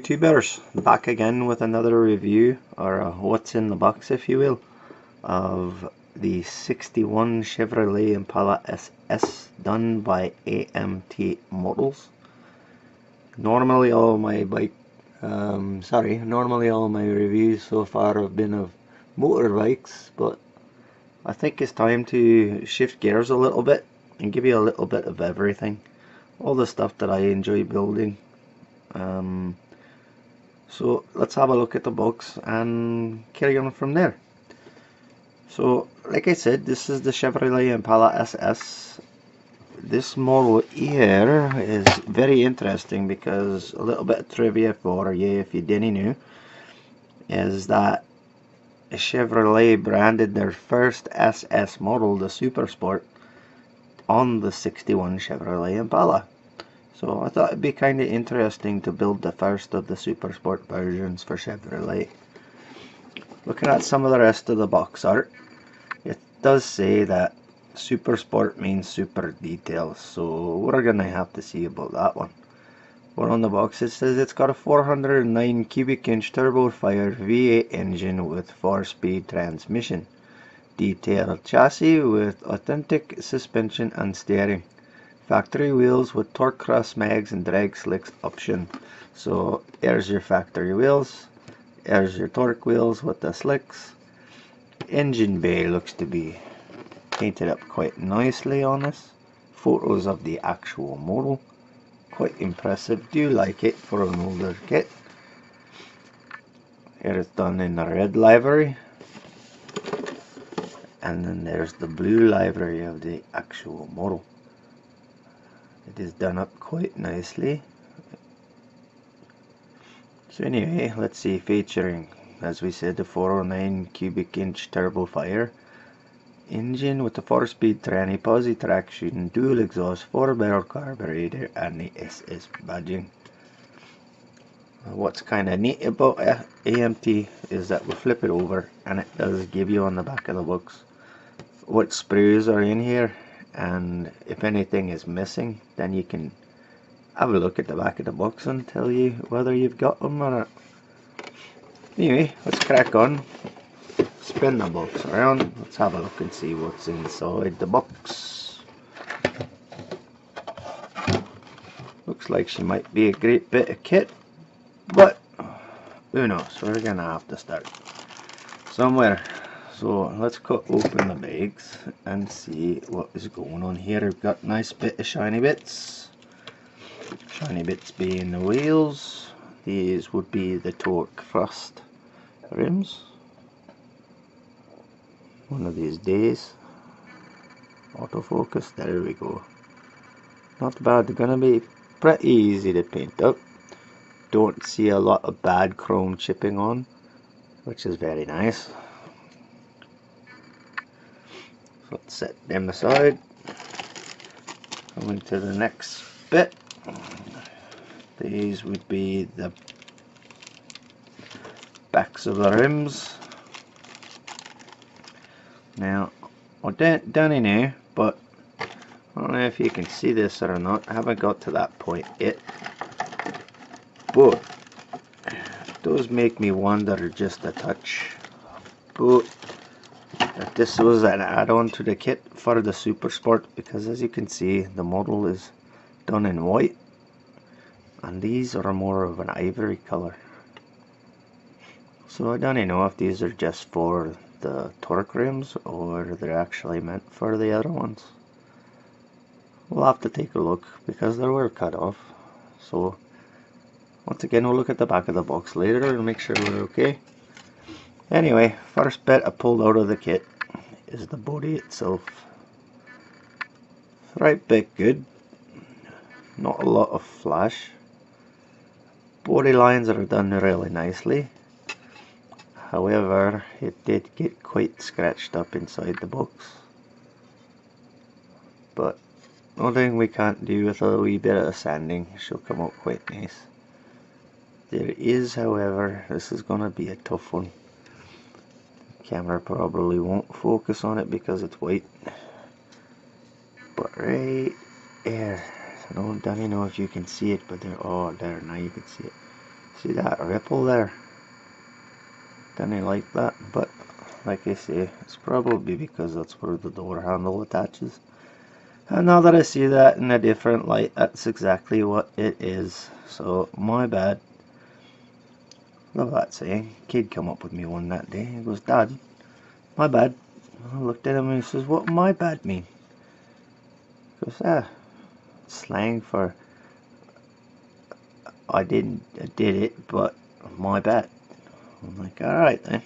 YouTubers, back again with another review, or what's in the box if you will, of the 61 Chevrolet Impala SS done by AMT Models. Normally all my reviews so far have been of motorbikes, but I think it's time to shift gears a little bit and give you a little bit of everything, all the stuff that I enjoy building. So let's have a look at the box and carry on from there. So like I said, this is the Chevrolet Impala SS. This model here is very interesting because a little bit of trivia for you if you didn't know is that Chevrolet branded their first SS model, the Super Sport, on the 61 Chevrolet Impala. So I thought it'd be kind of interesting to build the first of the Super Sport versions for Chevrolet. Looking at some of the rest of the box art, it does say that Super Sport means super details, so we're gonna have to see about that one. But on the box it says it's got a 409 cubic inch turbo-fired V8 engine with 4-speed transmission, detailed chassis with authentic suspension and steering, factory wheels with torque cross mags and drag slicks option. So here's your factory wheels, here's your torque wheels with the slicks. Engine bay looks to be painted up quite nicely on this. Photos of the actual model, quite impressive. Do like it for an older kit. Here it's done in a red livery, and then there's the blue livery of the actual model. It is done up quite nicely. So anyway, let's see, featuring, as we said, the 409 cubic inch turbo fire engine with the 4-speed tranny, posi traction, dual exhaust, 4-barrel carburetor, and the SS badging. What's kind of neat about AMT is that we flip it over and it does give you on the back of the box what sprues are in here, and if anything is missing then you can have a look at the back of the box and tell you whether you've got them or not. Anyway, let's crack on. Spin the box around, let's have a look and see what's inside the box. Looks like she might be a great bit of kit, but who knows, we're gonna have to start somewhere. So let's cut open the bags and see what is going on here. We've got a nice bit of shiny bits. Shiny bits being the wheels. These would be the torque thrust rims. One of these days. Autofocus, there we go. Not bad, they're gonna be pretty easy to paint up. Don't see a lot of bad chrome chipping on, which is very nice. So let's set them aside. Coming to the next bit. These would be the backs of the rims. Now, I don't know, but I don't know if you can see this or not. I haven't got to that point yet, but it does make me wonder just a touch. But if this was an add-on to the kit for the Super Sport, because as you can see the model is done in white and these are more of an ivory color. So I don't know if these are just for the torque rims or they're actually meant for the other ones. We'll have to take a look because they were cut off. So once again, we'll look at the back of the box later and make sure we're okay. Anyway, first bit I pulled out of the kit is the body itself. Right bit good, not a lot of flash. Body lines are done really nicely. However, it did get quite scratched up inside the box. But nothing we can't do with a wee bit of sanding. She'll come out quite nice. There is, however, this is going to be a tough one. The camera probably won't focus on it because it's white. But right there, I don't know if you can see it, but there, oh there, now you can see it. See that ripple there? Didn't like that, but like I say, it's probably because that's where the door handle attaches. And now that I see that in a different light, that's exactly what it is. So, my bad. Love that saying. Kid come up with me one that day. He goes, "Dad, my bad." I looked at him and he says, "What my bad mean?" He goes, slang for I did it, but my bad. I'm like, alright then.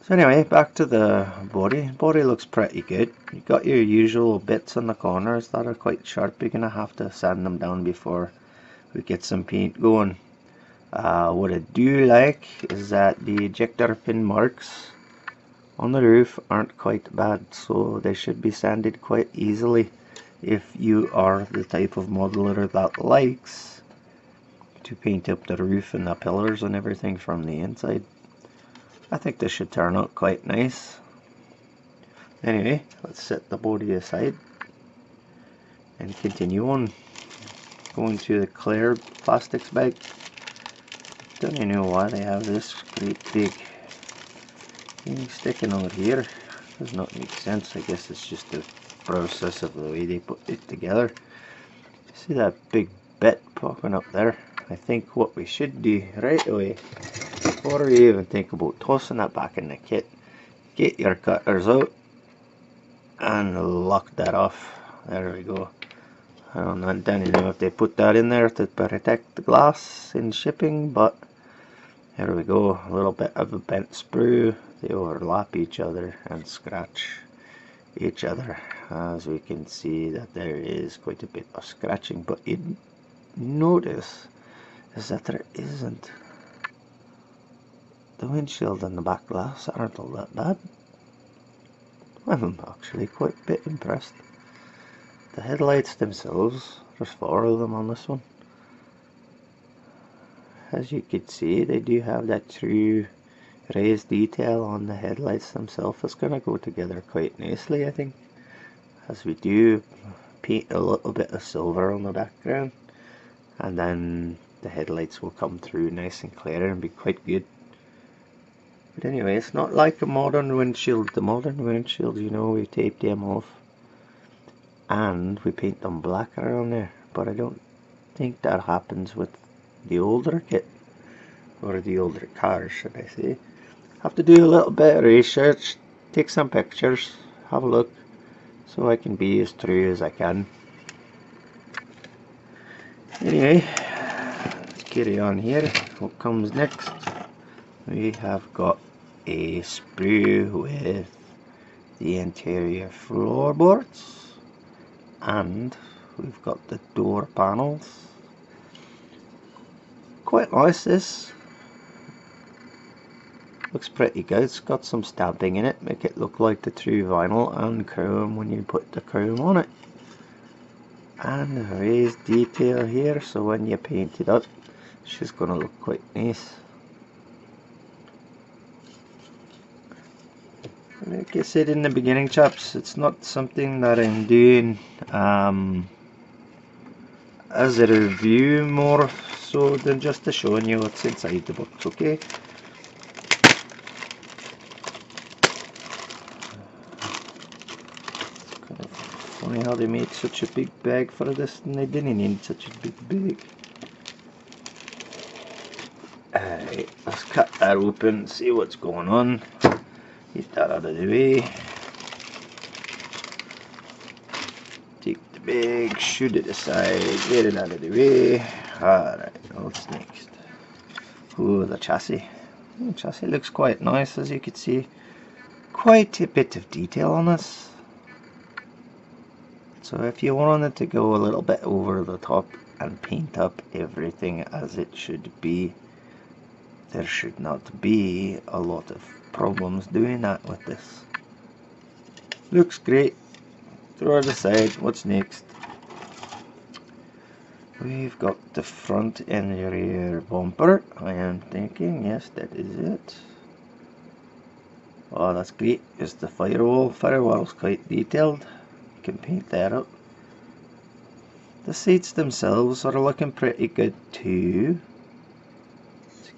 So anyway, back to the body. Body looks pretty good. You got your usual bits on the corners that are quite sharp. You're gonna have to sand them down before we get some paint going. What I do like is that the ejector pin marks on the roof aren't quite bad, so they should be sanded quite easily if you are the type of modeler that likes to paint up the roof and the pillars and everything from the inside. I think this should turn out quite nice. Anyway, let's set the body aside and continue on. Going to the clear plastics bag. Don't you know why they have this great big thing sticking out here? Does not make sense. I guess it's just the process of the way they put it together. See that big bit popping up there? I think what we should do right away, before we even think about tossing that back in the kit, get your cutters out and lock that off. There we go. I don't know if they put that in there to protect the glass in shipping, but here we go. A little bit of a bent sprue. They overlap each other and scratch each other. As we can see that there is quite a bit of scratching, but you notice is that there isn't. The windshield and the back glass aren't all that bad. I'm actually quite a bit impressed. The headlights themselves, there's 4 of them on this one. As you can see, they do have that true raised detail on the headlights themselves. It's going to go together quite nicely, I think, as we do paint a little bit of silver on the background, and then the headlights will come through nice and clear and be quite good. But anyway, it's not like a modern windshield. The modern windshields, you know, we tape them off and we paint them black around there, but I don't think that happens with the older kit, or the older cars, should I say. Have to do a little bit of research, take some pictures, have a look, so I can be as true as I can. Anyway, let's carry on here. What comes next? We have got a sprue with the interior floorboards, and we've got the door panels. Quite nice, this. Looks pretty good. It's got some stamping in it, make it look like the true vinyl and chrome when you put the chrome on it. And a raised detail here, so when you paint it up, it's just going to look quite nice. Like I said in the beginning, chaps, it's not something that I'm doing as a review, more so than just to showing you what's inside the box, okay? Kind of funny how they made such a big bag for this, and they didn't need such a big bag. Alright, let's cut that open, see what's going on. Get that out of the way. Take the bag, shoot it aside, get it out of the way. Alright, what's next? Ooh, the chassis. The chassis looks quite nice, as you can see. Quite a bit of detail on this. So if you wanted to go a little bit over the top and paint up everything as it should be, there should not be a lot of problems doing that with this. Looks great. Throw it aside. What's next? We've got the front and rear bumper. I am thinking, yes, that is it. Oh, that's great. It's the firewall. Firewall's quite detailed. You can paint that up. The seats themselves are looking pretty good too.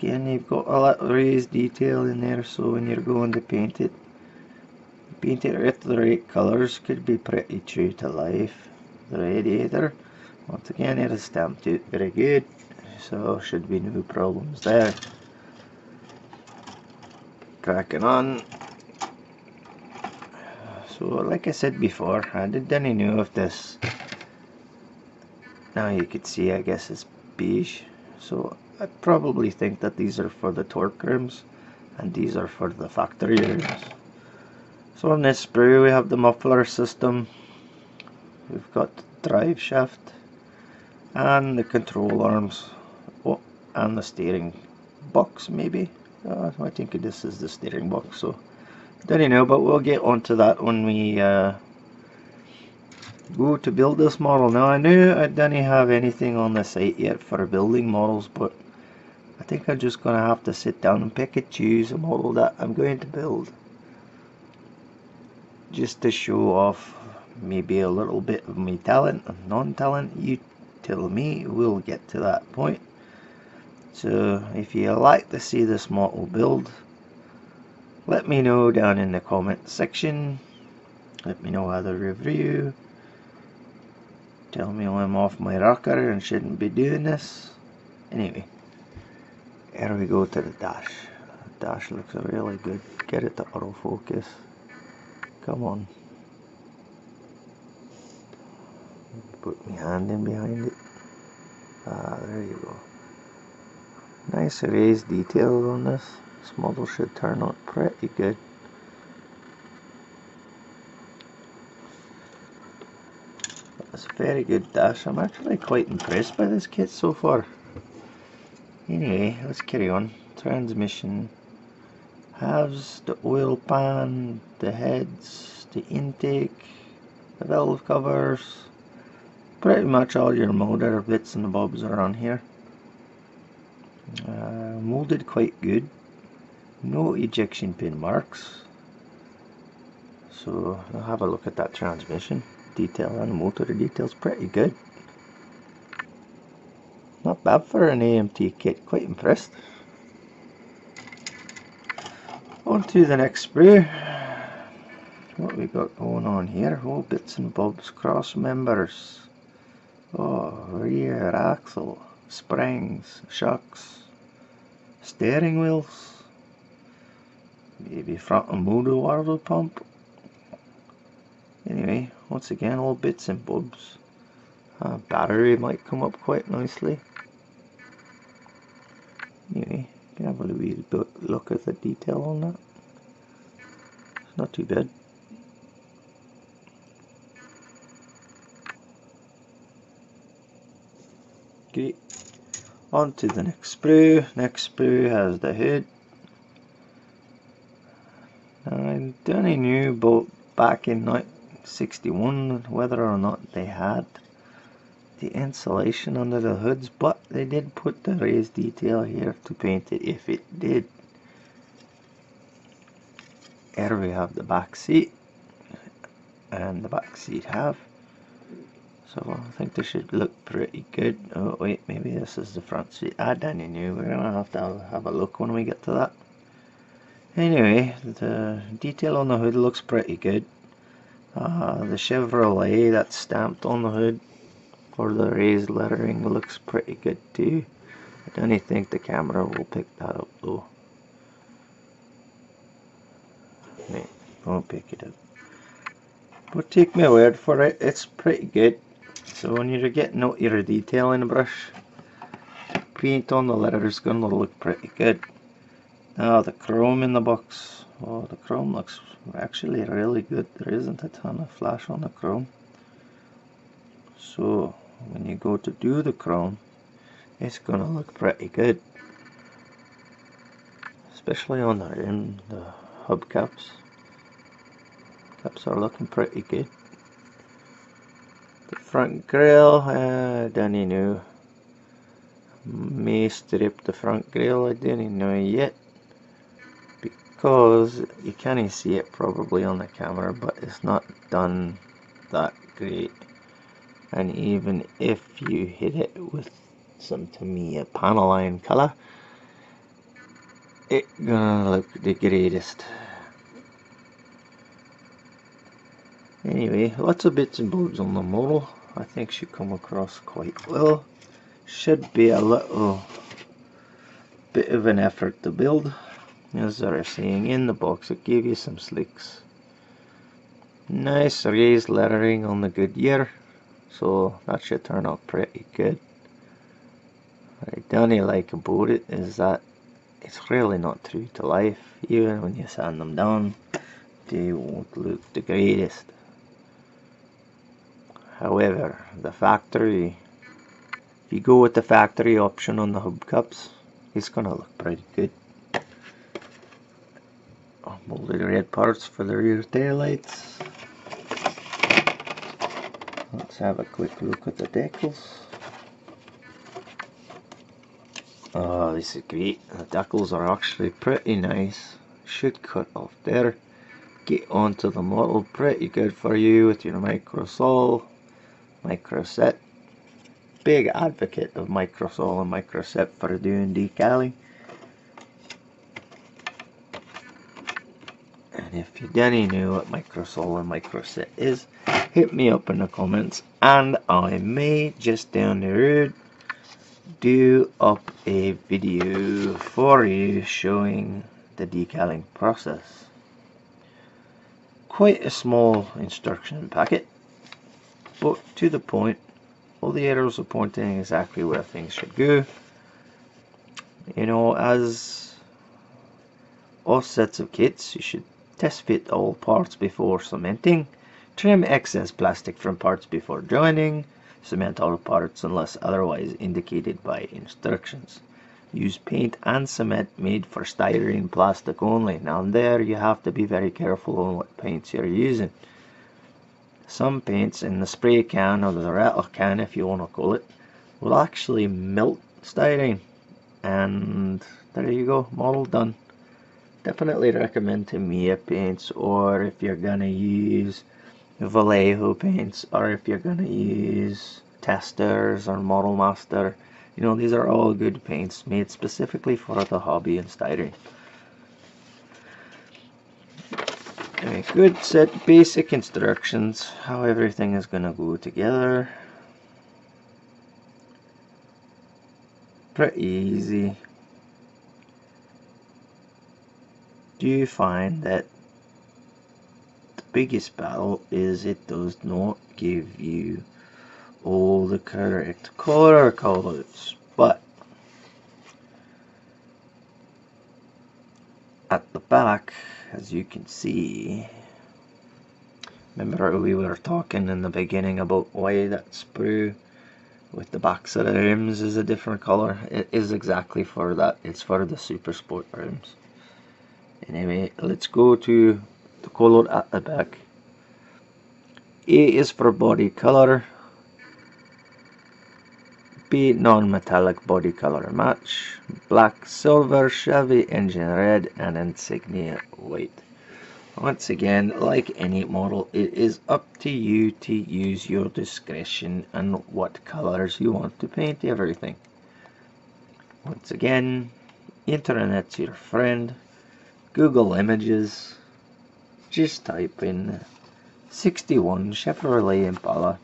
again, you've got a little raised detail in there, so when you're going to paint it with the right colours. Could be pretty true to life. The radiator, once again, it is stamped out very good, so should be no problems there. Cracking on. So like I said before, I didn't know if this, now you could see, I guess it's beige, so I probably think that these are for the torque rims and these are for the factory rims. So on this sprue we have the muffler system, we've got the drive shaft and the control arms, oh, and the steering box maybe. I think this is the steering box, so don't know, but we'll get onto that when we go to build this model. Now I know I don't have anything on the site yet for building models, but I think I'm just gonna have to sit down and pick and choose a model that I'm going to build, just to show off maybe a little bit of my talent and non-talent. You tell me, we'll get to that point. So if you like to see this model build, let me know down in the comment section. Let me know how the review. Tell me I'm off my rocker and shouldn't be doing this. Anyway, here we go to the dash. The dash looks really good. Get it to autofocus. Come on. Put my hand in behind it. Ah, there you go. Nice raised details on this. This model should turn out pretty good. It's a very good dash. I'm actually quite impressed by this kit so far. Anyway, let's carry on. Transmission. Halves, the oil pan, the heads, the intake, the valve covers. Pretty much all your motor bits and bobs are on here. Molded quite good. No ejection pin marks. So I'll have a look at that transmission detail, and the motor details pretty good. Not bad for an AMT kit, quite impressed. On to the next sprue. What we got going on here? Oh, bits and bobs, cross members. Oh, rear axle, springs, shocks, steering wheels, maybe front and motor water pump. Anyway, once again, all bits and bobs. Battery might come up quite nicely. Anyway, you can have a wee look at the detail on that. It's not too bad. Okay, on to the next sprue. Next sprue has the hood. I don't know about back in 1961 whether or not they had the insulation under the hoods, but they did put the raised detail here to paint it if it did. Here we have the back seat and the back seat half. So I think this should look pretty good. Oh wait, maybe this is the front seat. I don't know. We're gonna have to have a look when we get to that. Anyway, the detail on the hood looks pretty good. The Chevrolet that's stamped on the hood for the raised lettering looks pretty good too. I don't think the camera will pick that up though. No, won't pick it up. But take my word for it, it's pretty good. So when you're getting out your detailing brush, the paint on the letter is going to look pretty good. Now the chrome in the box, oh, the chrome looks actually really good. There isn't a ton of flash on the chrome. So when you go to do the chrome, it's going to look pretty good. Especially on the rim, the hubcaps. Caps are looking pretty good. The front grille, I don't know. May strip the front grille, I don't know yet. Because you can't see it probably on the camera, but it's not done that great. And even if you hit it with some Tamiya panel iron colour, it gonna look the greatest. Anyway, lots of bits and bobs on the model. I think should come across quite well. Should be a little bit of an effort to build. As they're saying in the box, it gave you some slicks. Nice raised lettering on the Goodyear, so that should turn out pretty good. What I don't like about it is that it's really not true to life. Even when you sand them down, they won't look the greatest. However, the factory, if you go with the factory option on the hubcaps, it's gonna look pretty good. Molded red parts for the rear tail lights. Let's have a quick look at the decals. Oh, this is great. The decals are actually pretty nice. Should cut off there. Get onto the model pretty good for you with your microsol, microset. Big advocate of microsol and microset for doing decaling. And if you don't know what microsol and microset is, hit me up in the comments, and I may just down the road do up a video for you showing the decaling process. Quite a small instruction packet, but to the point. All the arrows are pointing exactly where things should go. You know, as all sets of kits, you should test fit all parts before cementing. Trim excess plastic from parts before joining. Cement all parts unless otherwise indicated by instructions. Use paint and cement made for styrene plastic only. Now there you have to be very careful on what paints you're using. Some paints in the spray can, or the rattle can if you want to call it, will actually melt styrene. And there you go, model done. Definitely recommend Tamiya paints, or if you're gonna use Vallejo paints, or if you're gonna use Testers or Model Master. You know, these are all good paints made specifically for the hobby and styrene. Anyway, good set basic instructions how everything is gonna go together. Pretty easy. Do you find that the biggest battle is it does not give you all the correct color codes, but at the back, as you can see, remember we were talking in the beginning about why that sprue with the backs of the rims is a different color. It is exactly for that. It's for the Super Sport rims. Anyway, let's go to the color at the back. A is for body color. B, non-metallic body color match. Black, silver, Chevy engine red, and insignia white. Once again, like any model, it is up to you to use your discretion and what colors you want to paint everything. Once again, internet's your friend. Google Images, just type in 61 Chevrolet Impala,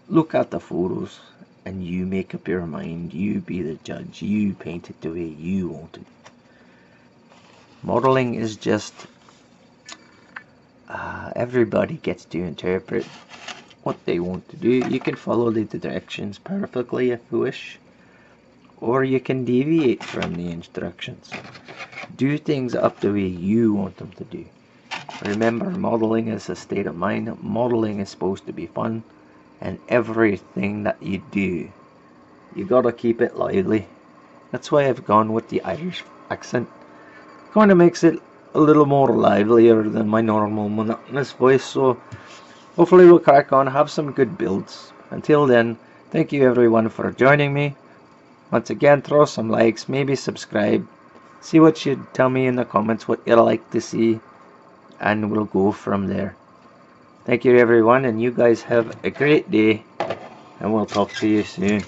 look at the photos, and you make up your mind. You be the judge. You paint it the way you want it. Modeling is just everybody gets to interpret what they want to do. You can follow the directions perfectly if you wish, or you can deviate from the instructions. Do things up the way you want them to do. Remember, modeling is a state of mind. Modeling is supposed to be fun, and everything that you do, you gotta keep it lively. That's why I've gone with the Irish accent. Kind of makes it a little more livelier than my normal monotonous voice. So hopefully we'll crack on, have some good builds. Until then, thank you everyone for joining me. Once again, throw some likes, maybe subscribe. See what you tell me in the comments, what you'd like to see, and we'll go from there. Thank you everyone, and you guys have a great day, and we'll talk to you soon.